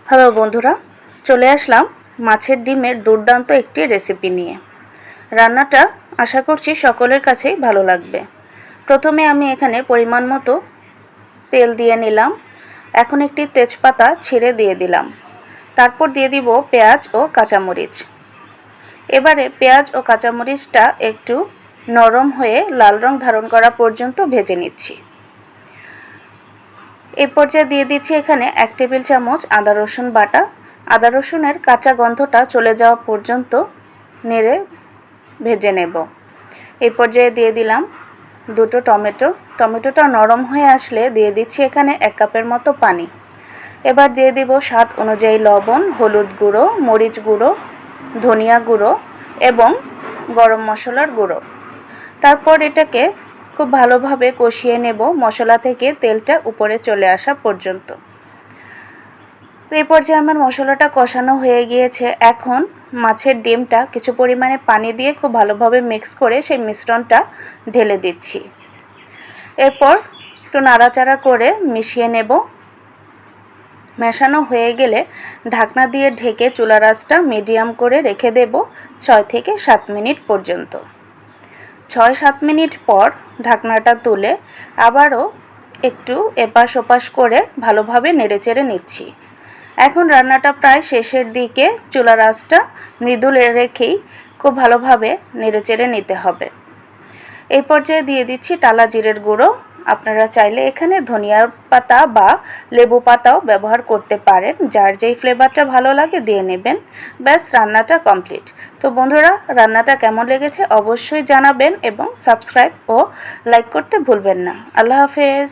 Hello বন্ধুরা, চলে আসলাম মাছের ডিমের দুর্দান্ত একটি রেসিপি নিয়ে। রান্নাটা আশা করছি সকলের কাছেই ভালো লাগবে। প্রথমে আমি এখানে পরিমাণ মতো তেল দিয়ে নিলাম। এখন একটি তেজপাতা ছিঁড়ে দিয়ে দিলাম। তারপর দিয়ে দিব পেঁয়াজ ও কাঁচামরিচ। এবারে পেঁয়াজ ও কাঁচামরিচটা একটু নরম হয়ে লাল রং ধারণ করা পর্যন্ত ভেজে নিচ্ছি। এই পর্যায়ে দিয়ে দিচ্ছি এখানে 1 টেবিল চামচ আদা রসুন বাটা। আদা রসুনের কাঁচা গন্ধটা চলে যাওয়া পর্যন্ত নেড়ে ভেজে নেব। এই পর্যায়ে দিয়ে দিলাম 2টো টমেটো। টমেটোটা নরম হয়ে আসলে দিয়ে দিচ্ছি এখানে 1 কাপের মতো পানি। এবার দিয়ে দিব স্বাদ অনুযায়ী লবণ, হলুদ গুঁড়ো, মরিচ গুঁড়ো, ধনিয়া গুঁড়ো এবং গরম মশলার গুঁড়ো। তারপর এটাকে খুব ভালোভাবে কষিয়ে নেব মশলা থেকে তেলটা উপরে চলে আসা পর্যন্ত। তো এই পর্যায়ে আমার মশলাটা কষানো হয়ে গিয়েছে। এখন মাছের ডিমটা কিছু পরিমাণে পানি দিয়ে খুব ভালোভাবে মিক্স করে সেই মিশ্রণটা ঢেলে দিচ্ছি। এরপর একটু নাড়াচাড়া করে মিশিয়ে নেব। মেশানো হয়ে গেলে ঢাকনা দিয়ে ঢেকে চুলার আঁচটা মিডিয়াম করে রেখে দেব 6 থেকে 7 মিনিট পর্যন্ত। 6-7 মিনিট পর ঢাকনাটা তুলে আবারও একটু এপাশ ওপাশ করে ভালোভাবে নেড়েচেড়ে নিচ্ছি। এখন রান্নাটা প্রায় শেষের দিকে, চুলার আঁচটা মৃদু রেখেই খুব ভালোভাবে নেড়েচেড়ে নিতে হবে। এই পর্যায়ে দিয়ে দিচ্ছি টালা জিরের গুঁড়ো। আপনারা চাইলে এখানে ধনিয়ার পাতা বা লেবু পাতাও ব্যবহার করতে পারেন, যার যেই ফ্লেভারটা ভালো লাগে দিয়ে নেবেন। ব্যাস, রান্নাটা কমপ্লিট। তো বন্ধুরা, রান্নাটা কেমন লেগেছে অবশ্যই জানাবেন এবং সাবস্ক্রাইব ও লাইক করতে ভুলবেন না। আল্লাহ হাফেজ।